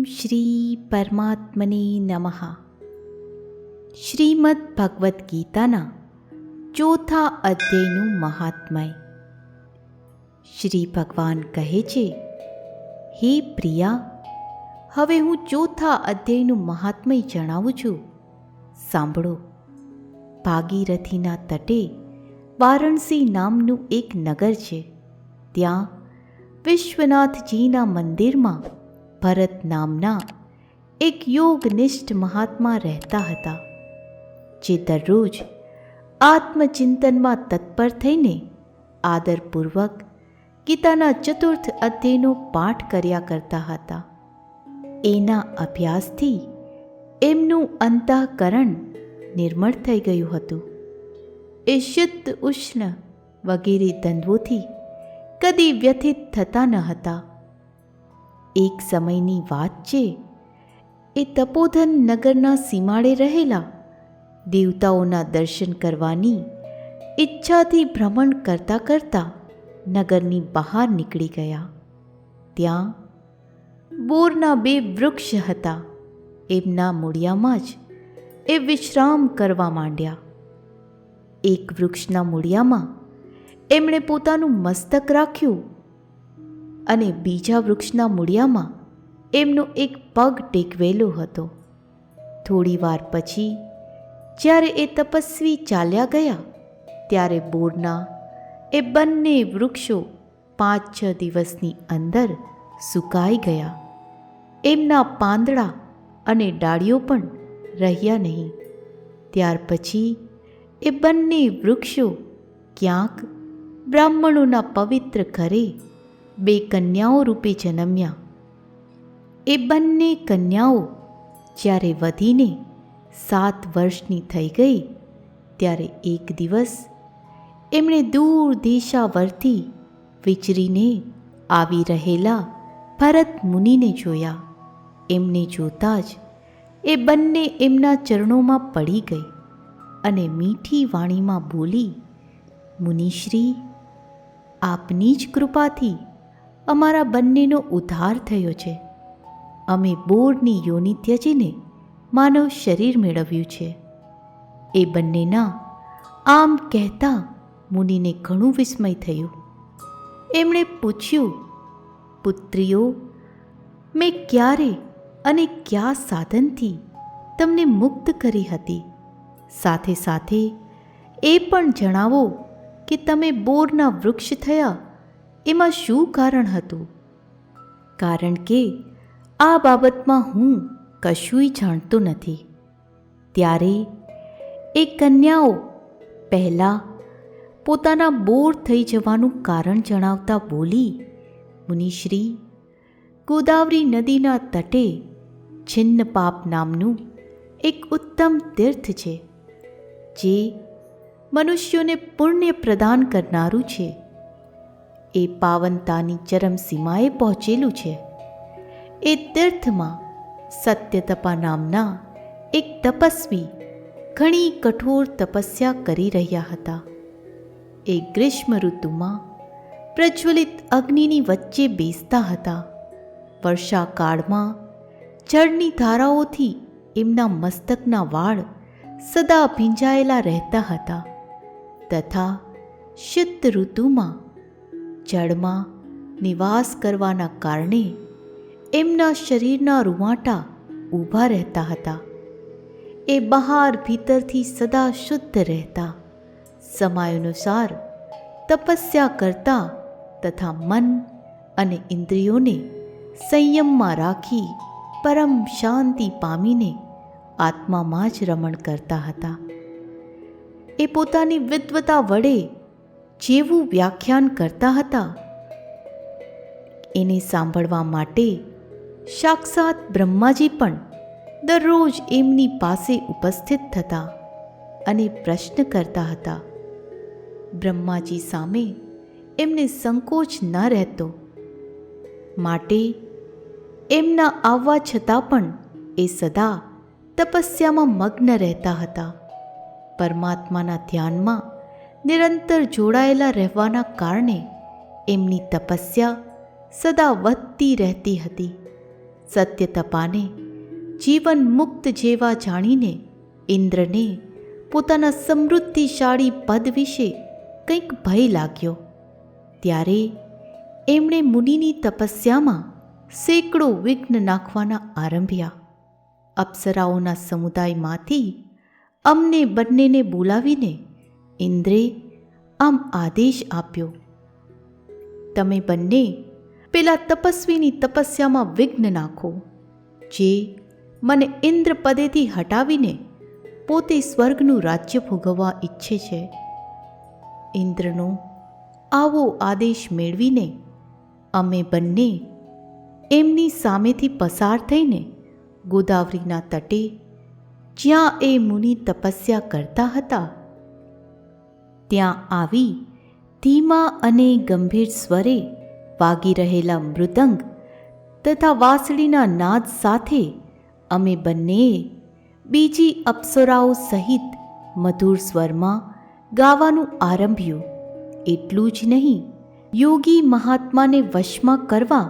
શ્રી પરમાત્મને નમઃ. શ્રીમદ્ ભગવદ્ ગીતાના ચોથા અધ્યાયનું મહાત્મય. શ્રી ભગવાન કહે છે, હે પ્રિયા, હવે હું ચોથા અધ્યાયનું મહાત્મય જણાવું છું, સાંભળો. ભાગીરથીના તટે વારાણસી નામનું એક નગર છે. ત્યાં વિશ્વનાથજીના મંદિરમાં ભરત નામના એક યોગનિષ્ઠ મહાત્મા રહેતા હતા, જે દરરોજ આત્મચિંતનમાં તત્પર થઈને આદરપૂર્વક ગીતાના ચતુર્થ અધ્યાયનો પાઠ કર્યા કરતા હતા. એના અભ્યાસથી એમનું અંતઃકરણ નિર્મળ થઈ ગયું હતું. એ શુદ્ધ ઉષ્ણ વગેરે દ્વંદ્વોથી કદી વ્યથિત થતા ન હતા. એક સમયની વાત છે, એ તપોધન નગરના સીમાડે રહેલા દેવતાઓના દર્શન કરવાની ઈચ્છાથી ભ્રમણ કરતાં કરતાં નગરની બહાર નીકળી ગયા. ત્યાં બોરના 2 વૃક્ષ હતા. એમના મૂળિયામાં જ એ વિશ્રામ કરવા માંડ્યા. એક વૃક્ષના મૂળિયામાં એમણે પોતાનું મસ્તક રાખ્યું અને બીજા વૃક્ષના મૂળિયામાં એમનો એક પગ ટેકવેલો હતો. થોડી વાર પછી જ્યારે એ તપસ્વી ચાલ્યા ગયા, ત્યારે બોરના એ બંને વૃક્ષો 5-6 દિવસની અંદર સુકાઈ ગયા. એમના પાંદડા અને ડાળીઓ પણ રહ્યા નહીં. ત્યાર પછી એ બંને વૃક્ષો ક્યાંક બ્રાહ્મણોના પવિત્ર ઘરે 2 કન્યાઓ રૂપે જન્મ્યા. એ બંને કન્યાઓ જ્યારે વધીને 7 વર્ષની થઈ ગઈ, ત્યારે એક દિવસ એમણે દૂર દિશાવરથી વિચરીને આવી રહેલા ભરત મુનિને જોયા. એમને જોતાં જ એ બંને એમના ચરણોમાં પડી ગઈ અને મીઠી વાણીમાં બોલી, મુનિશ્રી, આપની જ કૃપાથી અમારા બંનેનો ઉદ્ધાર થયો છે. અમે બોરની યોનિ ત્યજીને માનવ શરીર મેળવ્યું છે. એ બંનેના આમ કહેતા મુનિને ઘણું વિસ્મય થયું. એમણે પૂછ્યું, પુત્રીઓ, મેં ક્યારે અને કયા સાધનથી તમને મુક્ત કરી હતી? સાથે સાથે એ પણ જણાવો કે તમે બોરના વૃક્ષ થયા એમાં શું કારણ હતું? કારણ કે આ બાબતમાં હું કશુંય જાણતો નથી. ત્યારે એ કન્યાઓ પહેલાં પોતાના બોર થઈ જવાનું કારણ જણાવતા બોલી, મુનિશ્રી, ગોદાવરી નદીના તટે છિન્નપાપ નામનું એક ઉત્તમ તીર્થ છે, જે મનુષ્યોને પુણ્ય પ્રદાન કરનારું છે. એ પાવનતાની ચરમસીમાએ પહોંચેલું છે. એ તીર્થમાં સત્યતપા નામના એક તપસ્વી ઘણી કઠોર તપસ્યા કરી રહ્યા હતા. એ ગ્રીષ્મ ઋતુમાં પ્રજ્વલિત અગ્નિની વચ્ચે બેસતા હતા. વર્ષાકાળમાં જળની ધારાઓથી એમના મસ્તકના વાળ સદા ભીંજાયેલા રહેતા હતા, તથા શીત ઋતુમાં જળમાં નિવાસ કરવાના કારણે એમના શરીરના રૂંવાટા ઊભા રહેતા હતા. એ બહાર ભીતરથી સદા શુદ્ધ રહેતા, સમયાનુસાર તપસ્યા કરતા તથા મન અને ઇન્દ્રિયોને સંયમમાં રાખી પરમ શાંતિ પામીને આત્મામાં જ રમણ કરતા હતા. એ પોતાની વિદ્વતા વડે જેવું વ્યાખ્યાન કરતા હતા, એને સાંભળવા માટે સાક્ષાત બ્રહ્માજી પણ દરરોજ એમની પાસે ઉપસ્થિત થતા અને પ્રશ્ન કરતા હતા. બ્રહ્માજી સામે એમને સંકોચ ન રહેતો, માટે એમના આવવા છતાં પણ એ સદા તપસ્યામાં મગ્ન રહેતા હતા. પરમાત્માના ધ્યાનમાં નિરંતર જોડાયેલા રહેવાના કારણે એમની તપસ્યા સદા વધતી રહેતી હતી સત્ય તપાને જીવન મુક્ત જેવા જાણીને ઇન્દ્રને પોતાના સમૃદ્ધિશાળી પદ વિશે કંઈક ભય લાગ્યો. ત્યારે એમણે મુનિની તપસ્યામાં સેંકડો વિઘ્ન નાખવાના આરંભ્યા. અપ્સરાઓના સમુદાયમાંથી અમને બંનેને બોલાવીને ઇન્દ્રે આમ આદેશ આપ્યો, તમે બંને પેલા તપસ્વીની તપસ્યામાં વિઘ્ન નાખો, જે મને ઇન્દ્ર પદેથી હટાવીને પોતે સ્વર્ગનું રાજ્ય ભોગવવા ઈચ્છે છે. ઇન્દ્રનો આવો આદેશ મેળવીને અમે બંને એમની સામેથી પસાર થઈને ગોદાવરીના તટે, જ્યાં એ મુનિ તપસ્યા કરતા હતા, ત્યાં આવી ધીમા અને ગંભીર સ્વરે વાગી રહેલા મૃદંગ તથા વાંસળીના નાદ સાથે અમે બંનેએ બીજી અપ્સરાઓ સહિત મધુર સ્વરમાં ગાવાનું આરંભ્યું. એટલું જ નહીં, યોગી મહાત્માને વશમાં કરવા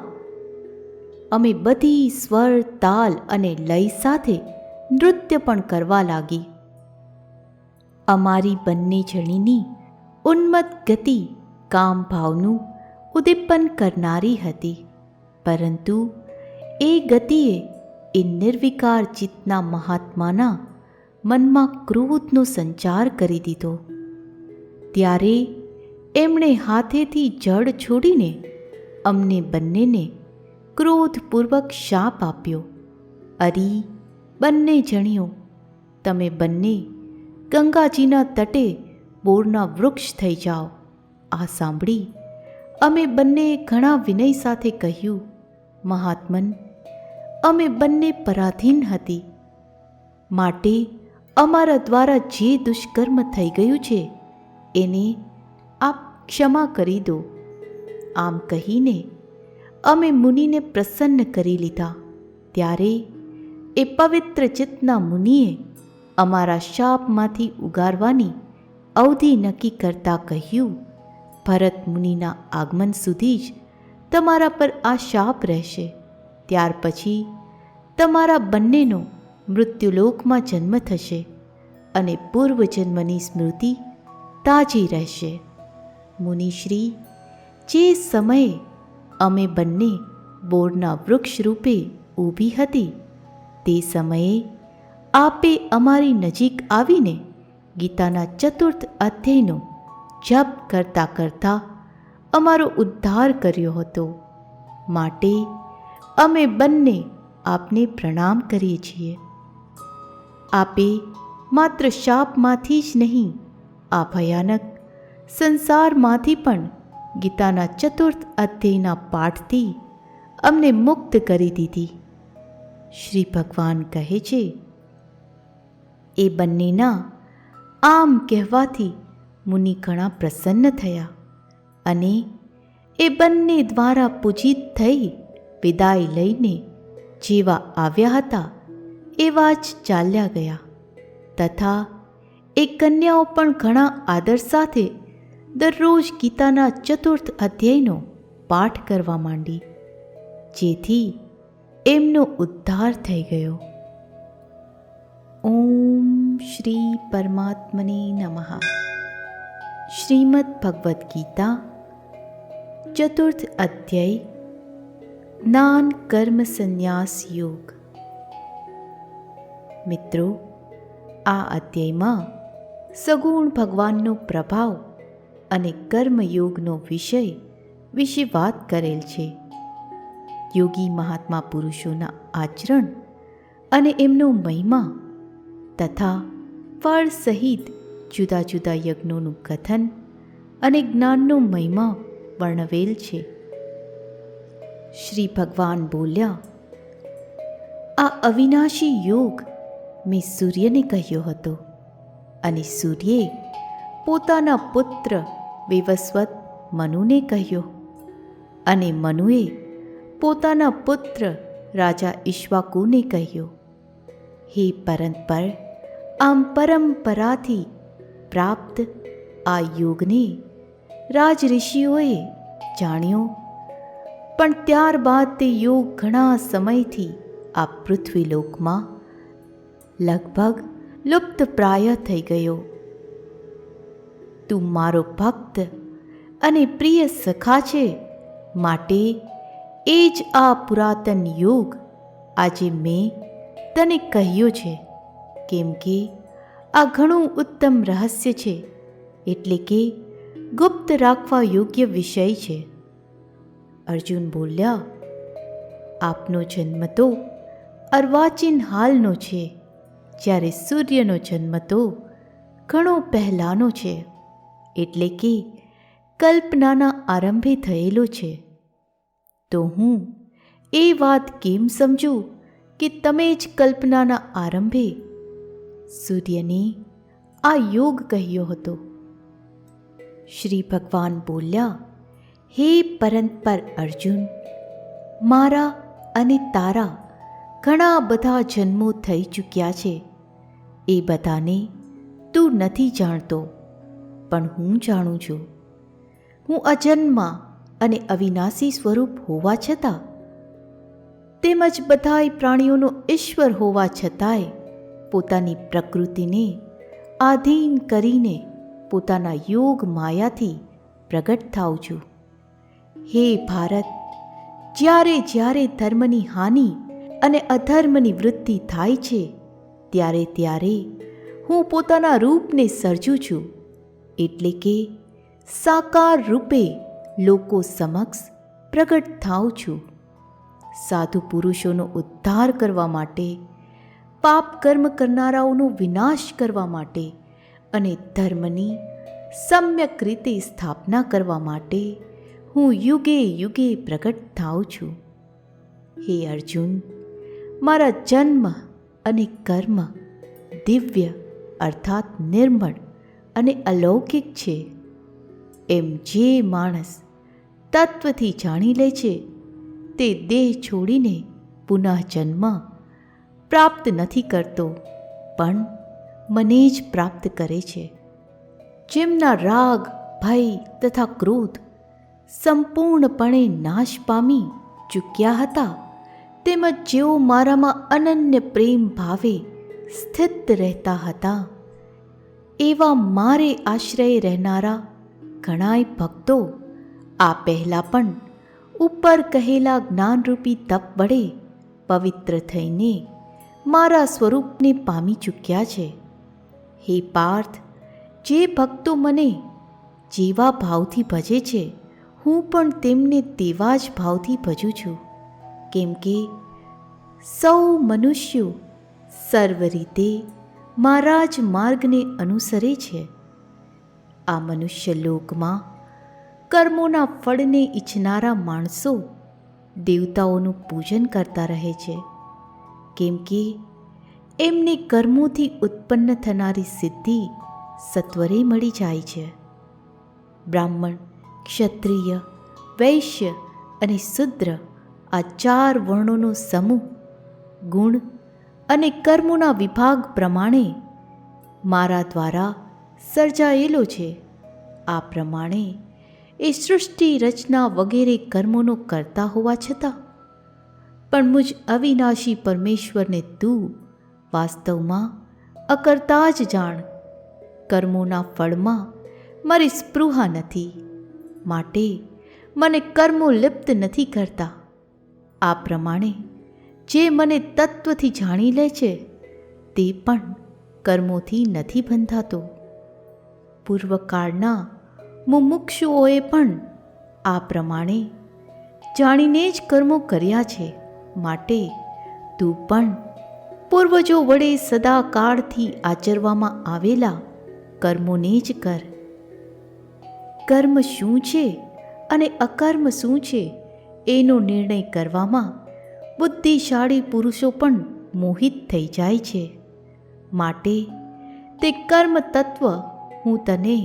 અમે બધી સ્વર, તાલ અને લય સાથે નૃત્ય પણ કરવા લાગી. અમારી બંને જણીની ઉન્મત્ત ગતિ કામ ભાવનું ઉદ્દીપન કરનારી હતી, પરંતુ એ ગતિએ એ નિર્વિકાર ચિત્તના મહાત્માના મનમાં ક્રોધનો સંચાર કરી દીધો. ત્યારે એમણે હાથેથી જડ છોડીને અમને બંનેને ક્રોધપૂર્વક શાપ આપ્યો. અરી બંને જણીઓ, તમે બંને ગંગાજીના તટે બોરના વૃક્ષ થઈ જાઓ. આ સાંભળી અમે બંને ઘણા વિનય સાથે કહ્યું, મહાત્મન, અમે બંને પરાધીન હતી, માટે અમારા દ્વારા જે દુષ્કર્મ થઈ ગયું છે એને આપ ક્ષમા કરી દો. આમ કહીને અમે મુનિને પ્રસન્ન કરી લીધા. ત્યારે એ પવિત્ર ચિત્તના મુનિએ અમારા શાપમાંથી ઉગારવાની અવધિ નક્કી કરતાં કહ્યું, ભરત મુનિના આગમન સુધી જ તમારા પર આ શાપ રહેશે. ત્યાર પછી તમારા બંનેનો મૃત્યુલોકમાં જન્મ થશે અને પૂર્વજન્મની સ્મૃતિ તાજી રહેશે. મુનિશ્રી, જે સમયે અમે બંને બોરના વૃક્ષ રૂપે ઊભી હતી, તે સમયે આપે અમારી નજીક આવીને ગીતાના ચતુર્થ અધ્યાયનો જપ કરતાં કરતાં અમારો ઉદ્ધાર કર્યો હતો. માટે અમે બંને આપને પ્રણામ કરીએ છીએ. આપે માત્ર શાપમાંથી જ નહીં, આ ભયાનક સંસારમાંથી પણ ગીતાના ચતુર્થ અધ્યાયના પાઠથી અમને મુક્ત કરી દીધી. શ્રી ભગવાન કહે છે, એ બંનેના આમ કહેવાથી મુનિ ઘણા પ્રસન્ન થયા અને એ બંને દ્વારા પૂજિત થઈ વિદાય લઈને જેવા આવ્યા હતા એવા જ ચાલ્યા ગયા. તથા એ કન્યાઓ પણ ઘણા આદર સાથે દરરોજ ગીતાના ચતુર્થ અધ્યાયનો પાઠ કરવા માંડી, જેથી એમનો ઉદ્ધાર થઈ ગયો. ઓમ શ્રી પરમાત્મને નમઃ. શ્રીમદ્ ભગવદ્ ગીતા ચતુર્થ અધ્યાય, જ્ઞાન કર્મ સંન્યાસ યોગ. મિત્રો, આ અધ્યાયમાં સગુણ ભગવાનનો પ્રભાવ અને કર્મયોગનો વિષય વિશે વાત કરેલ છે. યોગી મહાત્મા પુરુષોના આચરણ અને એમનો મહિમા તથા ફળ સહિત જુદા જુદા યજ્ઞોનું કથન અને જ્ઞાનનો મહિમા વર્ણવેલ છે. શ્રી ભગવાન બોલ્યા, આ અવિનાશી યોગ મેં સૂર્યને કહ્યો હતો અને સૂર્યે પોતાના પુત્ર વિવસ્વત મનુને કહ્યો અને મનુએ પોતાના પુત્ર રાજા ઈક્ષ્વાકુને કહ્યો. હે પરંપર, આમ પરંપરાથી પ્રાપ્ત આ યોગને રાજઋષિઓએ જાણ્યો પણ ત્યારબાદ તે યોગ ઘણા સમયથી આ પૃથ્વીલોકમાં લગભગ લુપ્તપ્રાય થઈ ગયો. તું મારો ભક્ત અને પ્રિય સખા છે, માટે એ જ આ પુરાતન યોગ આજે મેં તને કહ્યો છે, કેમ કે આ ઘણું ઉત્તમ રહસ્ય છે, એટલે કે ગુપ્ત રાખવા યોગ્ય વિષય છે. અર્જુન બોલ્યા, આપનો જન્મ તો અર્વાચીન હાલનો છે, જ્યારે સૂર્યનો જન્મ તો ઘણો પહેલાંનો છે, એટલે કે કલ્પનાના આરંભે થયેલો છે. તો હું એ વાત કેમ સમજું કે તમે જ કલ્પનાના આરંભે સૂર્યને આ યોગ કહ્યો હતો? શ્રી ભગવાન બોલ્યા, હે પરંતપર અર્જુન, મારા અને તારા ઘણા બધા જન્મો થઈ ચૂક્યા છે. એ બધાને તું નથી જાણતો, પણ હું જાણું છું. હું અજન્મા અને અવિનાશી સ્વરૂપ હોવા છતાં, તેમજ બધાય પ્રાણીઓનો ઈશ્વર હોવા છતાંય પોતાની પ્રકૃતિને આધીન કરીને પોતાના યોગ માયાથી પ્રગટ થાઉં છું. હે ભારત, જ્યારે જ્યારે ધર્મની હાનિ અને અધર્મની વૃદ્ધિ થાય છે, ત્યારે ત્યારે હું પોતાના રૂપને સર્જું છું, એટલે કે સાકાર રૂપે લોકો સમક્ષ પ્રગટ થાઉં છું. સાધુ પુરુષોનો ઉદ્ધાર કરવા માટે, પાપ કર્મ કરનારાઓનો વિનાશ કરવા માટે અને ધર્મની સમ્યક રીતે સ્થાપના કરવા માટે હું યુગે યુગે પ્રગટ થાઉં છું. હે અર્જુન, મારા જન્મ અને કર્મ દિવ્ય અર્થાત નિર્મળ અને અલૌકિક છે. એમ જે માણસ તત્વથી જાણી લે છે, તે દેહ છોડીને પુનઃ જન્મ પ્રાપ્ત નથી કરતો, પણ મને જ પ્રાપ્ત કરે છે. જેમના રાગ, ભય તથા ક્રોધ સંપૂર્ણપણે નાશ પામી ચૂક્યા હતા, તેમજ જેઓ મારામાં અનન્ય પ્રેમ ભાવે સ્થિત રહેતા હતા, એવા મારે આશ્રય રહેનારા ઘણાય ભક્તો આ પહેલાં પણ ઉપર કહેલા જ્ઞાનરૂપી તપ વડે પવિત્ર થઈને મારા સ્વરૂપને પામી ચૂક્યા છે. હે પાર્થ, જે ભક્તો મને જેવા ભાવથી ભજે છે, હું પણ તેમને તેવા જ ભાવથી ભજું છું, કેમ કે સૌ મનુષ્યો સર્વ રીતે મારા જ માર્ગને અનુસરે છે. આ મનુષ્ય લોકમાં કર્મોના ફળને ઈચ્છનારા માણસો દેવતાઓનું પૂજન કરતા રહે છે, કેમ કે એમને કર્મોથી ઉત્પન્ન થનારી સિદ્ધિ સત્વરે મળી જાય છે. બ્રાહ્મણ, ક્ષત્રિય, વૈશ્ય અને શુદ્ર આ 4 વર્ણોનો સમૂહ ગુણ અને કર્મોના વિભાગ પ્રમાણે મારા દ્વારા સર્જાયેલો છે. આ પ્રમાણે એ સૃષ્ટિ રચના વગેરે કર્મોનો કરતા હોવા છતાં પણ મુજ અવિનાશી પરમેશ્વરને તું વાસ્તવમાં અકર્તા જ જાણ. કર્મોના ફળમાં મારી સ્પૃહા નથી, માટે મને કર્મો લિપ્ત નથી કરતા. આ પ્રમાણે જે મને તત્વથી જાણી લે છે, તે પણ કર્મોથી નથી બંધાતો. પૂર્વકાળના મુમુક્ષુઓએ પણ આ પ્રમાણે જાણીને જ કર્મો કર્યા છે, માટે તું પણ પૂર્વજો વડે સદાકાળથી આચરવામાં આવેલા કર્મોને જ કર. કર્મ શું છે અને અકર્મ શું છે એનો નિર્ણય કરવામાં બુદ્ધિશાળી પુરુષો પણ મોહિત થઈ જાય છે. માટે તે કર્મ તત્વ હું તને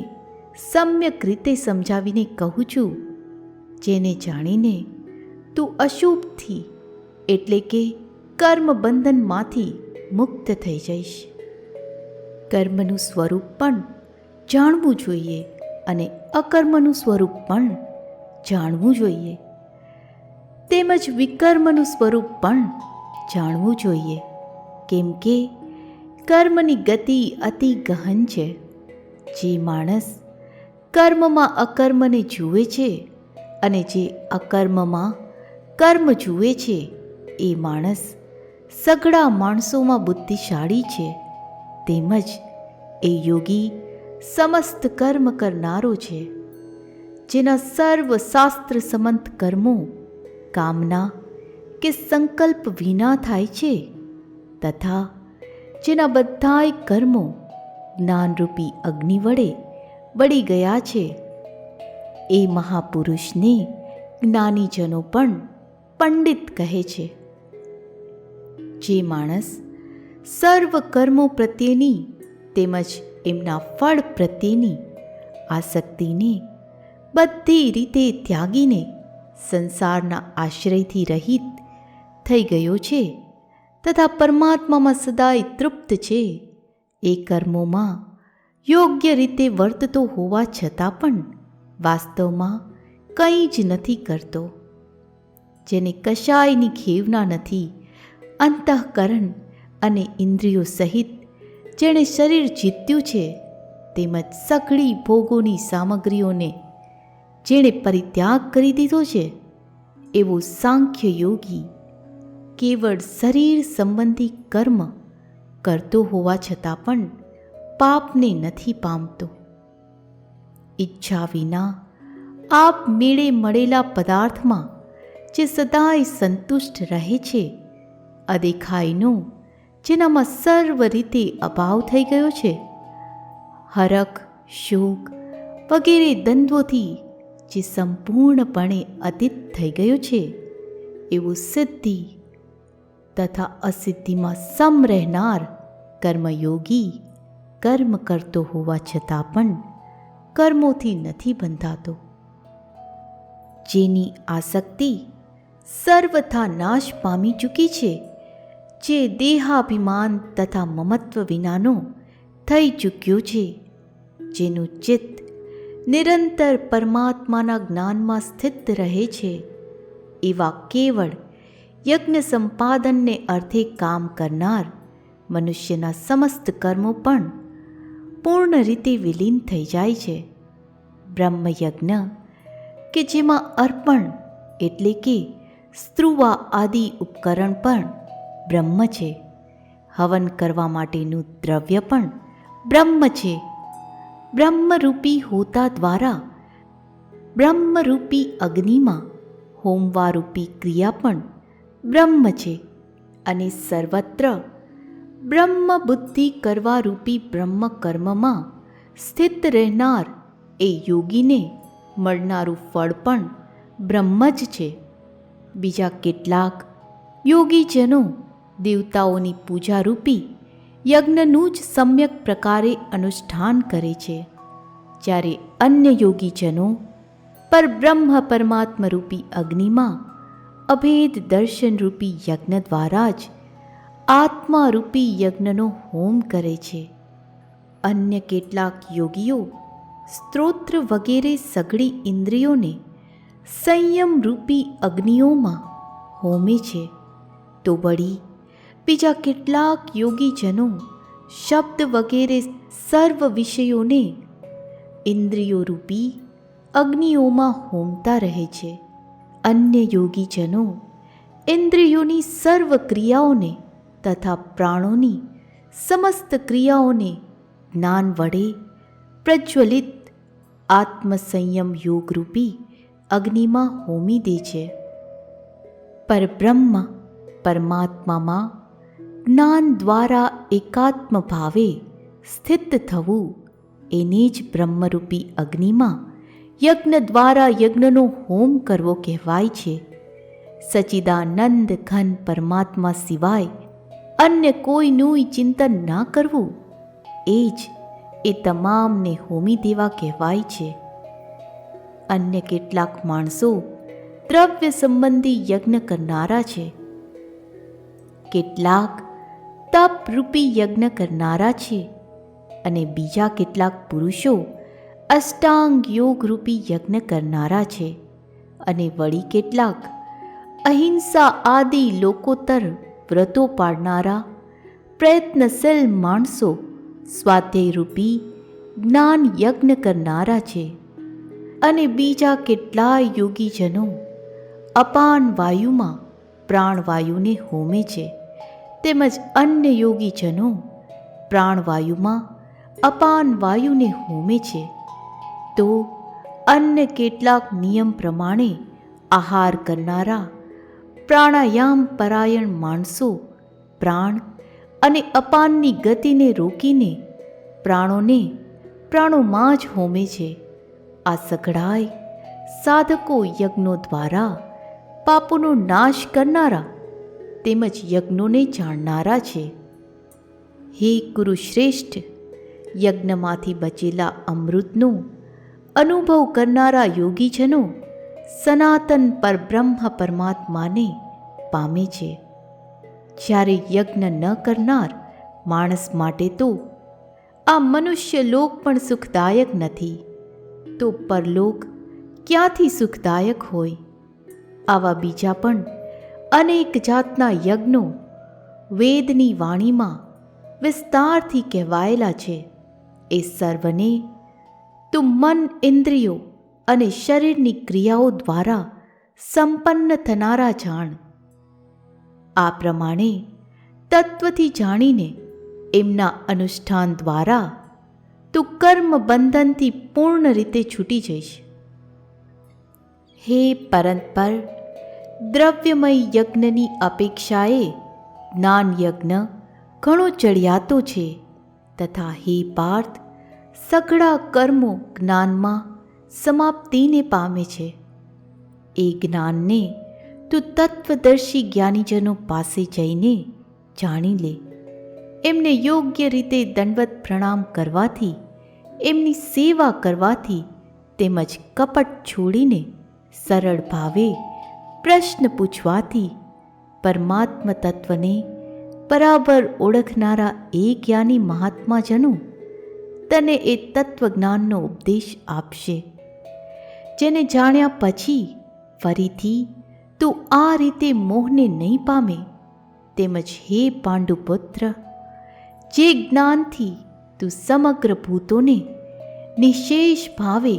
સમ્યક રીતે સમજાવીને કહું છું, જેને જાણીને તું અશુભથી એટલે કે કર્મ બંધનમાંથી મુક્ત થઈ જઈશ. કર્મનું સ્વરૂપ પણ જાણવું જોઈએ અને અકર્મનું સ્વરૂપ પણ જાણવું જોઈએ. તેમજ વિકર્મનું સ્વરૂપ પણ જાણવું જોઈએ, કેમ કે કર્મની ગતિ અતિ ગહન છે. જે માણસ કર્મમાં અકર્મને જુએ છે અને જે અકર્મમાં કર્મ જુએ છે એ માણસ સઘળા માણસોમાં બુદ્ધિશાળી છે. તેમજ એ યોગી સમસ્ત કર્મ કરનારો છે, જેના સર્વ શાસ્ત્ર સંમત કર્મો કામના કે સંકલ્પ વિના થાય છે, તથા જેના બધાય કર્મો જ્ઞાનરૂપી અગ્નિ વડે બળી ગયા છે. એ મહાપુરુષને જ્ઞાનીજનો પણ પંડિત કહે છે. જે માણસ સર્વ કર્મો પ્રત્યેની તેમજ એમના ફળ પ્રત્યેની આસક્તિને બધી રીતે ત્યાગીને સંસારના આશ્રયથી રહિત થઈ ગયો છે તથા પરમાત્મામાં સદાય તૃપ્ત છે, એ કર્મોમાં યોગ્ય રીતે વર્તતો હોવા છતાં પણ વાસ્તવમાં કંઈ જ નથી કરતો. જેને કશાયની ખેવના નથી, અંતઃકરણ અને ઇન્દ્રિયો સહિત જેણે શરીર જીત્યું છે, તેમજ સઘળી ભોગોની સામગ્રીઓને જેણે પરિત્યાગ કરી દીધો છે, એવો સાંખ્ય યોગી કેવળ શરીર સંબંધી કર્મ કરતો હોવા છતાં પણ પાપને નથી પામતો. ઈચ્છા વિના આપ મેળે મળેલા પદાર્થમાં જે સદાય સંતુષ્ટ રહે છે, અદેખાઈનો જેનામાં સર્વ રીતે અભાવ થઈ ગયો છે, હરખ શોક વગેરે દ્વંદ્વોથી જે સંપૂર્ણપણે અતીત થઈ ગયો છે, એવું સિદ્ધિ તથા અસિદ્ધિમાં સમ રહેનાર કર્મયોગી કર્મ કરતો હોવા છતાં પણ કર્મોથી નથી બંધાતો. જેની આસક્તિ સર્વથા નાશ પામી ચૂકી છે, જે દેહાભિમાન તથા મમત્વ વિનાનો થઈ ચૂક્યો છે, જેનું ચિત્ત નિરંતર પરમાત્માના જ્ઞાનમાં સ્થિત રહે છે, એવા કેવળ યજ્ઞ સંપાદનને અર્થે કામ કરનાર મનુષ્યના સમસ્ત કર્મો પણ પૂર્ણ રીતે વિલીન થઈ જાય છે. બ્રહ્મયજ્ઞ કે જેમાં અર્પણ એટલે કે સ્ત્રુવા આદિ ઉપકરણ પણ બ્રહ્મ છે, હવન કરવા માટેનું દ્રવ્ય પણ બ્રહ્મ છે, બ્રહ્મરૂપી હોતા દ્વારા બ્રહ્મરૂપી અગ્નિમાં હોમવારૂપી ક્રિયા પણ બ્રહ્મ છે, અને સર્વત્ર બ્રહ્મ બુદ્ધિ કરવા રૂપી બ્રહ્મ કર્મમાં સ્થિત રહેનાર એ યોગીને મળનારું ફળ પણ બ્રહ્મ જ છે. બીજા કેટલાક યોગીજનો દેવતાઓની પૂજારૂપી યજ્ઞનું જ સમ્યક પ્રકારે અનુષ્ઠાન કરે છે, જ્યારે અન્ય યોગીજનો પરબ્રહ્મ પરમાત્મરૂપી અગ્નિમાં અભેદ દર્શનરૂપી યજ્ઞ દ્વારા જ આત્મારૂપી યજ્ઞનો હોમ કરે છે. અન્ય કેટલાક યોગીઓ સ્ત્રોત્ર વગેરે સઘળી ઇન્દ્રિયોને સંયમરૂપી અગ્નિઓમાં હોમે છે, તો વળી બીજા કેટલાક યોગીજનો શબ્દ વગેરે સર્વ વિષયોને ઇન્દ્રિયોરૂપી અગ્નિઓમાં હોમતા રહે છે. અન્ય યોગીજનો ઇન્દ્રિયોની સર્વ ક્રિયાઓને તથા પ્રાણોની સમસ્ત ક્રિયાઓને જ્ઞાન વડે પ્રજ્વલિત આત્મસંયમ યોગરૂપી અગ્નિમાં હોમી દે છે. પરબ્રહ્મ પરમાત્મામાં જ્ઞાન દ્વારા એકાત્મ ભાવે સ્થિત થવું એને જ બ્રહ્મરૂપી અગ્નિમાં યજ્ઞ દ્વારા યજ્ઞનો હોમ કરવો કહેવાય છે. સચ્ચિદાનંદ ઘન પરમાત્મા સિવાય અન્ય કોઈનું ચિંતન ના કરવું એ જ એ તમામને હોમી દેવા કહેવાય છે. અન્ય કેટલાક માણસો દ્રવ્ય સંબંધી યજ્ઞ કરનારા છે, કેટલાક તપરૂપી યજ્ઞ કરનારા છે, અને બીજા કેટલાક પુરુષો અષ્ટાંગ યોગરૂપી યજ્ઞ કરનારા છે, અને વળી કેટલાક અહિંસા આદિ લોકોત્તર વ્રતો પાડનારા પ્રયત્નશીલ માણસો સ્વાધ્યાયરૂપી જ્ઞાન યજ્ઞ કરનારા છે. અને બીજા કેટલાય યોગીજનો અપાન વાયુમાં પ્રાણવાયુને હોમે છે, તેમજ અન્ય યોગીજનો પ્રાણવાયુમાં અપાન વાયુને હોમે છે. તો અન્ય કેટલાક નિયમ પ્રમાણે આહાર કરનારા પ્રાણાયામ પરાયણ માણસો પ્રાણ અને અપાનની ગતિને રોકીને પ્રાણોમાં જ હોમે છે. આ સઘળાય સાધકો યજ્ઞો દ્વારા પાપોનો નાશ કરનારા તેમજ યજ્ઞોને જાણનારા છે. હે કુરુશ્રેષ્ઠ, યજ્ઞમાંથી બચેલા અમૃતનો અનુભવ કરનારા યોગીજનો સનાતન પરબ્રહ્મ પરમાત્માને પામે છે. જ્યારે યજ્ઞ ન કરનાર માણસ માટે તો આ મનુષ્ય લોક પણ સુખદાયક નથી, તો પરલોક ક્યાંથી સુખદાયક હોય? આવા બીજા પણ અનેક જાતના યજ્ઞો વેદની વાણીમાં વિસ્તારથી કહેવાયેલા છે. એ સર્વને તું મન, ઇન્દ્રિયો અને શરીરની ક્રિયાઓ દ્વારા સંપન્ન થનારા જાણ. આ પ્રમાણે તત્વથી જાણીને એમના અનુષ્ઠાન દ્વારા તું કર્મ બંધનથી પૂર્ણ રીતે છૂટી જઈશ. હે પરંપર, દ્રવ્યમય યજ્ઞની અપેક્ષાએ જ્ઞાન યજ્ઞ ઘણો ચડિયાતો છે. તથા હે પાર્થ, સઘળા કર્મો જ્ઞાનમાં સમાપ્તિને પામે છે. એ જ્ઞાનને તું તત્વદર્શી જ્ઞાનીજનો પાસે જઈને જાણી લે. એમને યોગ્ય રીતે દંડવત પ્રણામ કરવાથી, એમની સેવા કરવાથી તેમજ કપટ છોડીને સરળ ભાવે પ્રશ્ન પૂછવાથી પરમાત્મ તત્વને બરાબર ઓળખનારા એ જ્ઞાની મહાત્માજનો તને એ તત્વજ્ઞાનનો ઉપદેશ આપશે, જેને જાણ્યા પછી ફરીથી તું આ રીતે મોહને નહીં પામે. તેમજ હે પાંડુપુત્ર, જે જ્ઞાનથી તું સમગ્ર ભૂતોને નિશેષ ભાવે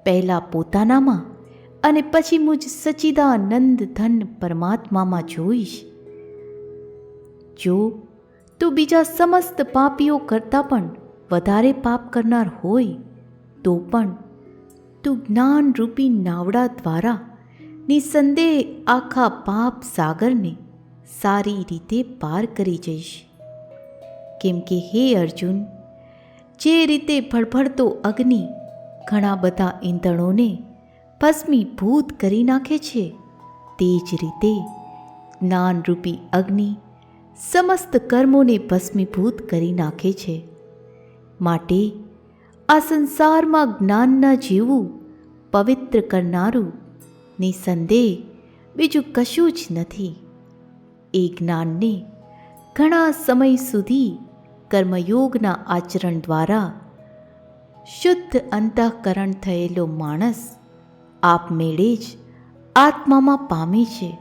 પહેલાં પોતાનામાં અને પછી મુજ સચ્ચિદાનંદ ધન પરમાત્મામાં જોઈશ. જો તું બીજા સમસ્ત પાપીઓ કરતાં પણ વધારે પાપ કરનાર હોય તો પણ તું જ્ઞાનરૂપી નાવડા દ્વારા નિસંદેહ આખા પાપ સાગરને સારી રીતે પાર કરી જઈશ. કેમ કે હે અર્જુન, જે રીતે ભડભડતો અગ્નિ ઘણા બધા ઈંધણોને ભસ્મીભૂત કરી નાખે છે, તે જ રીતે જ્ઞાનરૂપી અગ્નિ સમસ્ત કર્મોને ભસ્મીભૂત કરી નાખે છે. માટે આ સંસારમાં જ્ઞાનના જેવું પવિત્ર કરનારું નિસંદેહ બીજું કશું જ નથી. એ જ્ઞાનને ઘણા સમય સુધી કર્મયોગના આચરણ દ્વારા શુદ્ધ અંતઃકરણ થયેલો માણસ આપમેળે જ આત્મામાં પામે છે.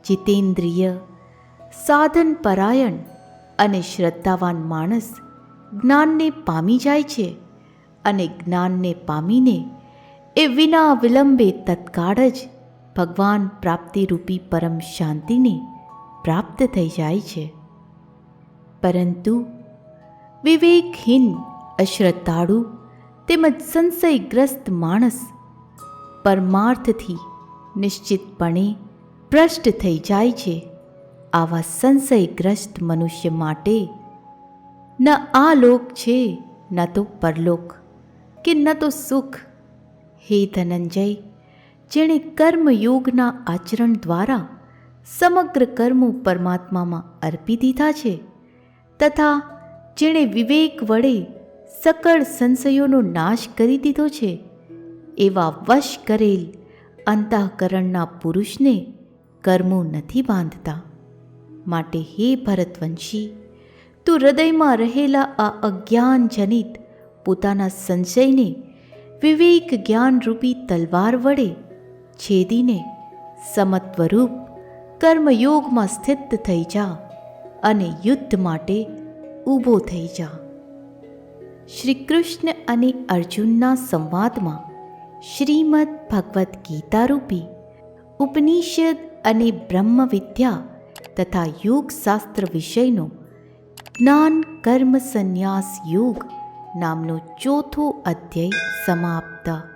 જીતેન્દ્રિય, સાધન પરાયણ અને શ્રદ્ધાવાન માણસ જ્ઞાનને પામી જાય છે અને જ્ઞાનને પામીને એ વિના વિલંબે તત્કાળ જ ભગવાન પ્રાપ્તિરૂપી પરમ શાંતિને પ્રાપ્ત થઈ જાય છે. પરંતુ વિવેકહીન, અશ્રદ્ધાળુ તેમજ સંશયગ્રસ્ત માણસ પરમાર્થથી નિશ્ચિતપણે ભ્રષ્ટ થઈ જાય છે. આવા સંશયગ્રસ્ત મનુષ્ય માટે ન આ લોક છે, ન તો પરલોક, કે ન તો સુખ. હે ધનંજય, જેણે કર્મયોગના આચરણ દ્વારા સમગ્ર કર્મો પરમાત્મામાં અર્પી દીધા છે, તથા જેણે વિવેક વડે સકળ સંશયોનો નાશ કરી દીધો છે, એવા વશ કરેલ અંતઃકરણના પુરુષને કર્મો નથી બાંધતા. માટે હે ભરતવંશી, તું હૃદયમાં રહેલા આ અજ્ઞાનજનિત પોતાના સંશયને વિવેક જ્ઞાનરૂપી તલવાર વડે છેદીને સમત્વરૂપ કર્મયોગમાં સ્થિત થઈ જા અને યુદ્ધ માટે ઊભો થઈ જા. શ્રી કૃષ્ણ અને અર્જુનના સંવાદમાં શ્રીમદ ભગવદ્ ગીતા રૂપી ઉપનિષદ અને બ્રહ્મ વિદ્યા તથા યોગશાસ્ત્ર વિષયનો જ્ઞાન કર્મ સંન્યાસ યોગ નામનો ચોથો અધ્યાય સમાપ્ત.